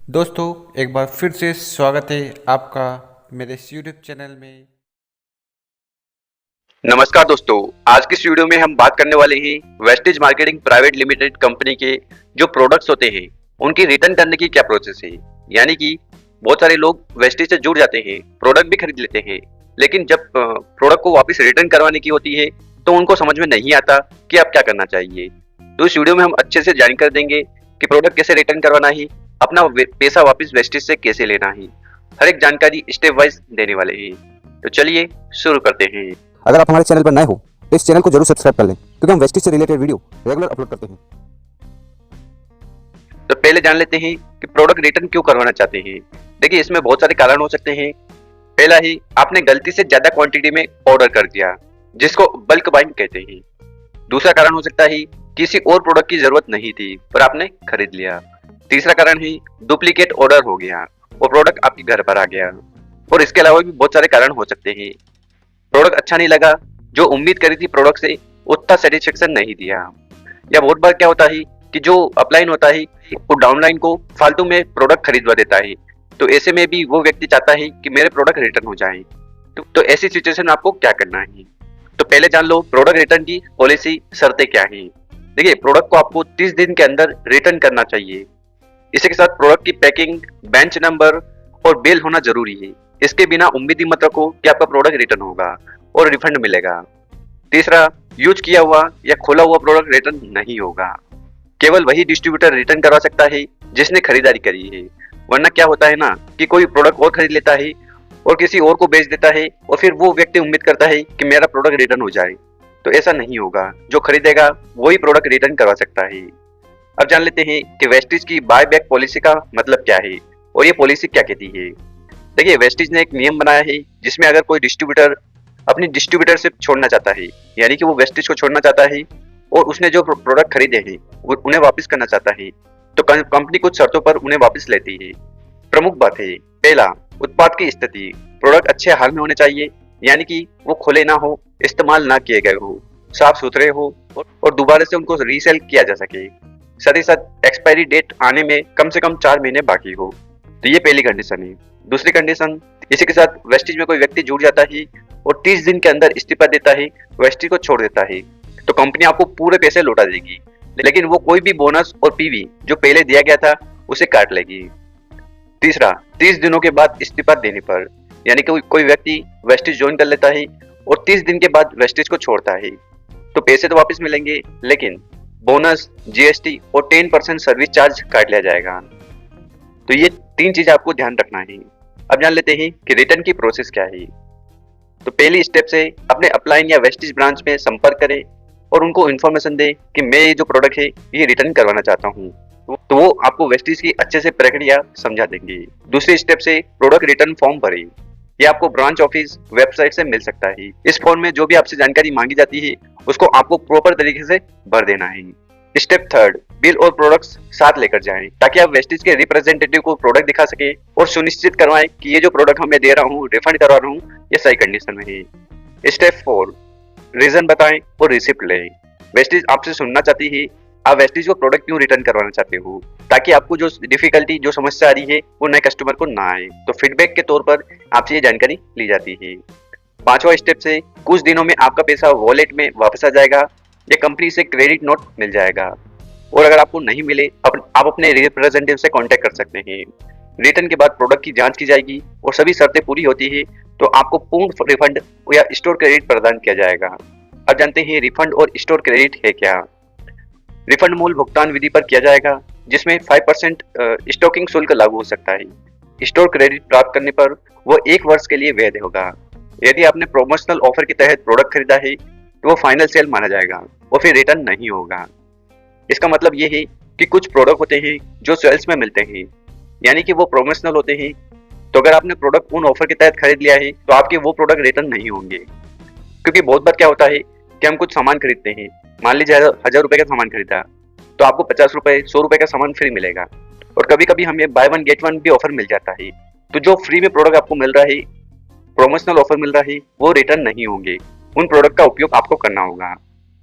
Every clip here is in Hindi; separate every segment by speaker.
Speaker 1: दोस्तों, एक बार फिर से स्वागत है आपका मेरे इस यूट्यूब चैनल में।
Speaker 2: नमस्कार दोस्तों, आज की इस वीडियो में हम बात करने वाले हैं wastage marketing private limited company के जो प्रोडक्ट्स होते हैं उनकी रिटर्न करने की क्या प्रोसेस है। यानी कि बहुत सारे लोग वेस्टेज से जुड़ जाते हैं, प्रोडक्ट भी खरीद लेते हैं, लेकिन जब प्रोडक्ट को वापस रिटर्न करवाने की होती है तो उनको समझ में नहीं आता कि अब क्या करना चाहिए। तो इस वीडियो में हम अच्छे से जानकारी देंगे कि प्रोडक्ट कैसे रिटर्न करवाना है, अपना पैसा वापस वेस्टेज से कैसे लेना है, हर एक जानकारी स्टेप वाइज देने वाले हैं। तो चलिए शुरू करते हैं।
Speaker 3: अगर आप हमारे चैनल पर नए हो तो इस चैनल को जरूर सब्सक्राइब कर लें, क्योंकि हम वेस्टेज से रिलेटेड वीडियो रेगुलर अपलोड करते हैं।
Speaker 2: तो पहले जान लेते हैं कि प्रोडक्ट रिटर्न क्यों करवाना चाहते हैं। देखिए, इसमें बहुत सारे कारण हो सकते हैं। पहला ही, आपने गलती से ज्यादा क्वांटिटी में ऑर्डर कर दिया, जिसको बल्क बाइंग कहते हैं। दूसरा कारण हो सकता है किसी और प्रोडक्ट की जरूरत नहीं थी पर आपने खरीद लिया। तीसरा कारण है डुप्लीकेट ऑर्डर हो गया और प्रोडक्ट आपके घर पर आ गया। और इसके अलावा भी बहुत सारे कारण हो सकते हैं। प्रोडक्ट अच्छा नहीं लगा, जो उम्मीद करी थी प्रोडक्ट से उतना सेटिस्फेक्शन नहीं दिया। या बहुत बार क्या होता है कि जो अपलाइन होता है वो डाउनलाइन को फालतू में प्रोडक्ट खरीदवा देता है। तो ऐसे में भी वो व्यक्ति चाहता है कि मेरे प्रोडक्ट रिटर्न हो जाए। तो ऐसी सिचुएशन में आपको क्या करना है। तो पहले जान लो प्रोडक्ट रिटर्न की पॉलिसी शर्तें क्या है। देखिए, प्रोडक्ट को आपको 30 दिन के अंदर रिटर्न करना चाहिए। इसी के साथ प्रोडक्ट की पैकिंग, बेंच नंबर और बिल होना जरूरी है। इसके बिना उम्मीद ही मत रखो कि आपका प्रोडक्ट रिटर्न होगा और रिफंड मिलेगा। तीसरा, यूज किया हुआ या खोला हुआ प्रोडक्ट रिटर्न नहीं होगा। केवल वही डिस्ट्रीब्यूटर रिटर्न करवा सकता है जिसने खरीदारी करी है। वरना क्या होता है ना कि कोई प्रोडक्ट और खरीद लेता है और किसी और को बेच देता है और फिर वो व्यक्ति उम्मीद करता है कि मेरा प्रोडक्ट रिटर्न हो जाए। तो ऐसा नहीं होगा, जो खरीदेगा वही प्रोडक्ट रिटर्न करवा सकता है। अब जान लेते हैं कि वेस्टेज की बाय बैक पॉलिसी का मतलब क्या है और ये पॉलिसी क्या कहती है। देखिए, वेस्टेज ने एक नियम बनाया है जिसमें अगर कोई डिस्ट्रीब्यूटर अपनी डिस्ट्रीब्यूटरशिप छोड़ना चाहता है, यानी कि वो वेस्टेज को छोड़ना चाहता है और उसने जो प्रोडक्ट खरीदे हैं उन्हें वापस करना चाहता है, तो कंपनी कुछ शर्तों पर उन्हें वापस लेती है। प्रमुख बात है, पहला, उत्पाद की स्थिति। प्रोडक्ट अच्छे हाल में होने चाहिए, यानी कि वो खुले ना हो, इस्तेमाल ना किए गए हो, साफ सुथरे हो और दोबारा से उनको रीसेल किया जा सके। साथ ही साथ एक्सपायरी डेट आने में कम से कम 4 महीने बाकी हो। तो ये पहली कंडीशन है। दूसरी कंडीशन, इसी के साथ वेस्टेज में कोई व्यक्ति जुड़ जाता है और 30 दिन के अंदर इस्तीफा देता है, वेस्टेज को छोड़ देता है, तो कंपनी आपको पूरे पैसे लौटा देगी, लेकिन वो कोई भी बोनस और पीवी जो पहले दिया गया था उसे काट लेगी। तीसरा, 30 दिनों के बाद इस्तीफा देने पर, यानी कि कोई व्यक्ति वेस्टेज ज्वाइन कर लेता है और 30 दिन के बाद वेस्टेज को छोड़ता है, तो पैसे तो वापस मिलेंगे, लेकिन बोनस, जीएसटी और 10% सर्विस चार्ज काट लिया जाएगा। तो ये 3 चीजें आपको ध्यान रखना है। अब जान लेते हैं कि रिटर्न की प्रोसेस क्या है। तो पहली स्टेप से अपने अपलाइन या वेस्टेज ब्रांच में संपर्क करें और उनको इन्फॉर्मेशन दें कि मैं ये जो प्रोडक्ट है ये रिटर्न करवाना चाहता हूँ। तो वो आपको वेस्टेज की अच्छे से प्रक्रिया समझा देंगे। दूसरी स्टेप से प्रोडक्ट रिटर्न फॉर्म भरें। ये आपको ब्रांच ऑफिस वेबसाइट से मिल सकता है। इस फॉर्म में जो भी आपसे जानकारी मांगी जाती है उसको आपको प्रॉपर तरीके से भर देना है। स्टेप थर्ड, बिल और प्रोडक्ट्स साथ लेकर जाएं ताकि आप वेस्टेज के रिप्रेजेंटेटिव को प्रोडक्ट दिखा सके और सुनिश्चित करवाएं कि ये जो प्रोडक्ट मैं दे रहा हूँ, रिफंड करवा रहा हूँ, ये सही कंडीशन में है। स्टेप 4, रीजन बताएं और रिसिप्ट लें। वेस्टेज आपसे सुनना चाहती है आप वेस्टेज को प्रोडक्ट क्यों रिटर्न करवाना चाहते हो, ताकि आपको जो डिफिकल्टी, जो समस्या आ रही है वो नए कस्टमर को ना आए। तो फीडबैक के तौर पर आपसे ये जानकारी ली जाती है। 5वां स्टेप से कुछ दिनों में आपका पैसा वॉलेट में वापस आ जाएगा या कंपनी से क्रेडिट नोट मिल जाएगा। और अगर आपको नहीं मिले, आप अपने रिप्रेजेंटेटिव से कांटेक्ट कर सकते हैं। रिटर्न के बाद प्रोडक्ट की जांच की जाएगी और सभी शर्तें पूरी होती है तो आपको पूर्ण रिफंड या स्टोर क्रेडिट प्रदान किया जाएगा। अब जानते हैं रिफंड और स्टोर क्रेडिट है क्या। रिफंड मूल भुगतान विधि पर किया जाएगा, जिसमें 5% स्टॉकिंग शुल्क लागू हो सकता है। स्टोर क्रेडिट प्राप्त करने पर वो 1 वर्ष के लिए वैध होगा। यदि आपने प्रोमोशनल ऑफर के तहत प्रोडक्ट खरीदा है तो वो फाइनल सेल माना जाएगा और फिर रिटर्न नहीं होगा। इसका मतलब ये है कि कुछ प्रोडक्ट होते हैं जो सेल्स में मिलते हैं, यानी कि वो प्रोमोशनल होते हैं, तो अगर आपने प्रोडक्ट उन ऑफर के तहत खरीद लिया है तो आपके वो प्रोडक्ट रिटर्न नहीं होंगे। क्योंकि बहुत बार क्या होता है कि हम कुछ सामान खरीदते हैं, मान लीजिए 1000 रुपए का सामान खरीदा तो आपको 50 रुपए, 100 रुपए का सामान फ्री मिलेगा। और कभी कभी हमें बाय वन गेट वन भी ऑफर मिल जाता है, तो जो फ्री में प्रोडक्ट आपको मिल रहा है, प्रोमोशनल ऑफर मिल रहा है, वो रिटर्न नहीं होंगे। उन प्रोडक्ट का उपयोग आपको करना होगा।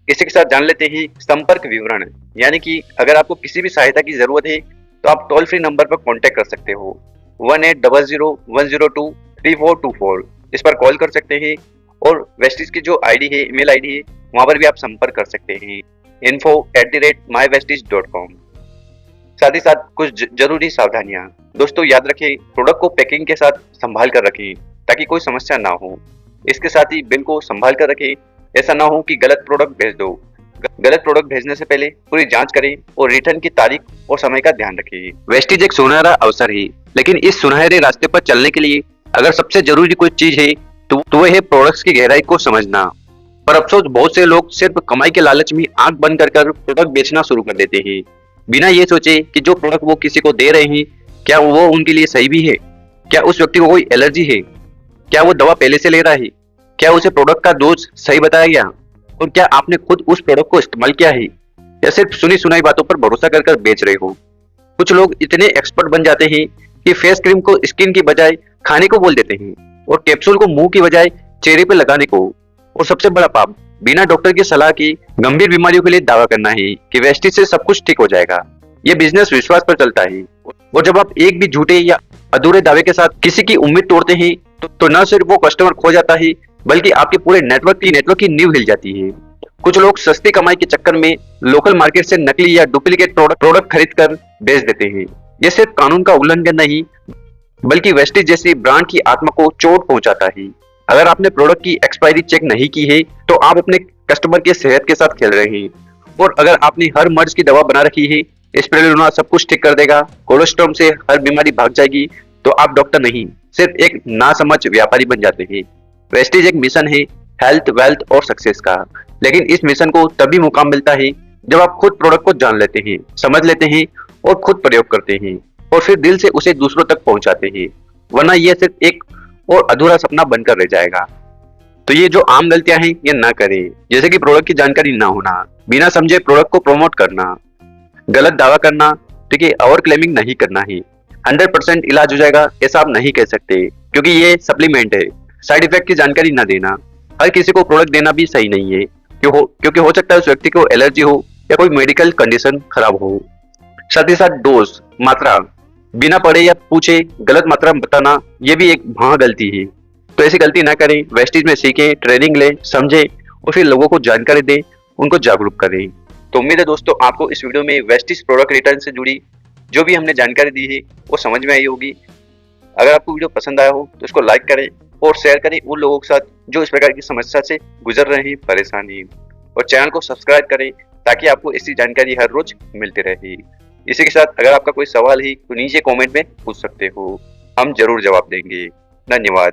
Speaker 2: इसी के साथ जान लेते हैं संपर्क विवरण, यानी कि अगर आपको किसी भी सहायता की जरूरत है तो आप टोल फ्री नंबर पर कॉन्टेक्ट कर सकते हो 1800-102-3424। इस पर कॉल कर सकते हैं और वेस्टिज की जो आईडी है, ईमेल आईडी है, वहां पर भी आप संपर्क कर सकते हैं info@mywestige.com। साथ ही साथ कुछ जरूरी सावधानियां। दोस्तों याद रखें, प्रोडक्ट को पैकिंग के साथ संभाल कर रखें ताकि कोई समस्या ना हो। इसके साथ ही बिल को संभाल कर रखें, ऐसा ना हो कि गलत प्रोडक्ट भेज दो। गलत प्रोडक्ट भेजने से पहले पूरी जांच करें और रिटर्न की तारीख और समय का ध्यान रखें। वेस्टिज एक सुनहरा अवसर है, लेकिन इस सुनहरे रास्ते पर चलने के लिए अगर सबसे जरूरी कोई चीज है तो वह है प्रोडक्ट्स की गहराई को समझना। पर अफसोस बहुत से लोग सिर्फ कमाई के लालच में आंख बंद कर प्रोडक्ट बेचना शुरू कर देते हैं, बिना ये सोचे कि जो प्रोडक्ट वो किसी को दे रहे हैं क्या वो उनके लिए सही भी है, क्या उस व्यक्ति को कोई एलर्जी है, क्या वो दवा पहले से ले रहा है, क्या उसे प्रोडक्ट का डोज सही बताया गया और क्या आपने खुद उस प्रोडक्ट को इस्तेमाल किया है या सिर्फ सुनी सुनाई बातों पर भरोसा कर बेच रहे हो। कुछ लोग इतने एक्सपर्ट बन जाते हैं कि फेस क्रीम को स्किन की बजाय खाने को बोल देते हैं और कैप्सूल को मुंह की बजाय चेहरे पे लगाने को। और सबसे बड़ा पाप, बिना डॉक्टर की सलाह की गंभीर बीमारियों के लिए दावा करना है कि वेस्टिज से सब कुछ ठीक हो जाएगा। यह बिजनेस विश्वास पर चलता है और जब आप एक भी झूठे या अधूरे दावे के साथ किसी की उम्मीद तोड़ते हैं तो न सिर्फ वो कस्टमर खो जाता है बल्कि आपके पूरे नेटवर्क की नींव हिल जाती है। कुछ लोग सस्ती कमाई के चक्कर में लोकल मार्केट से नकली या डुप्लीकेट प्रोडक्ट खरीद कर बेच देते हैं। यह सिर्फ कानून का उल्लंघन नहीं बल्कि वेस्टिज जैसी ब्रांड की आत्मा को चोट पहुंचाता है। अगर आपने प्रोडक्ट की एक्सपायरी चेक नहीं की है तो आप अपने कस्टमर के सेहत के साथ खेल रहे हैं। और अगर आपने हर मर्ज की दवा बना रखी है, स्पिरुलिना सब कुछ ठीक कर देगा, कोलेस्ट्रॉल से हर बीमारी भाग जाएगी, तो आप डॉक्टर नहीं सिर्फ एक नासमझ व्यापारी बन जाते हैं। वेस्टिज एक मिशन है हेल्थ, वेल्थ और सक्सेस का, लेकिन इस मिशन को तभी मुकाम मिलता है जब आप खुद प्रोडक्ट को जान लेते हैं, समझ लेते हैं और खुद प्रयोग करते हैं और फिर दिल से उसे दूसरों तक पहुंचाते हैं, वरना यह सिर्फ एक और अधूरा सपना बनकर रह जाएगा। तो ये जो आम गलतियां हैं ये ना करें, जैसे कि प्रोडक्ट की जानकारी ना होना, बिना समझे प्रोडक्ट को प्रमोट करना, गलत दावा करना, ठीक है, ओवर क्लेमिंग नहीं करना है। 100% इलाज हो जाएगा ऐसा आप नहीं कह सकते क्योंकि ये सप्लीमेंट है। साइड इफेक्ट की जानकारी ना देना, हर किसी को प्रोडक्ट देना भी सही नहीं है क्योंकि हो सकता है उस व्यक्ति को एलर्जी हो या कोई मेडिकल कंडीशन खराब हो। साथ ही साथ डोज, मात्रा बिना पढ़े या पूछे गलत मात्रा बताना ये भी एक महागलती है। तो ऐसी गलती ना करें, वेस्टिज में सीखें, ट्रेनिंग लें, समझें और फिर लोगों को जानकारी दें, उनको जागरूक करें। तो उम्मीद है दोस्तों आपको इस वीडियो में वेस्टिज प्रोडक्ट रिटर्न से जुड़ी जो भी हमने जानकारी दी है वो समझ में आई होगी। अगर आपको वीडियो पसंद आया हो तो इसको लाइक करें और शेयर करें उन लोगों के साथ जो इस प्रकार की समस्या से गुजर रहे हैं, परेशान हैं, और चैनल को सब्सक्राइब करें ताकि आपको ऐसी जानकारी हर रोज मिलती रहे। इसी के साथ अगर आपका कोई सवाल है तो नीचे कमेंट में पूछ सकते हो, हम जरूर जवाब देंगे। धन्यवाद।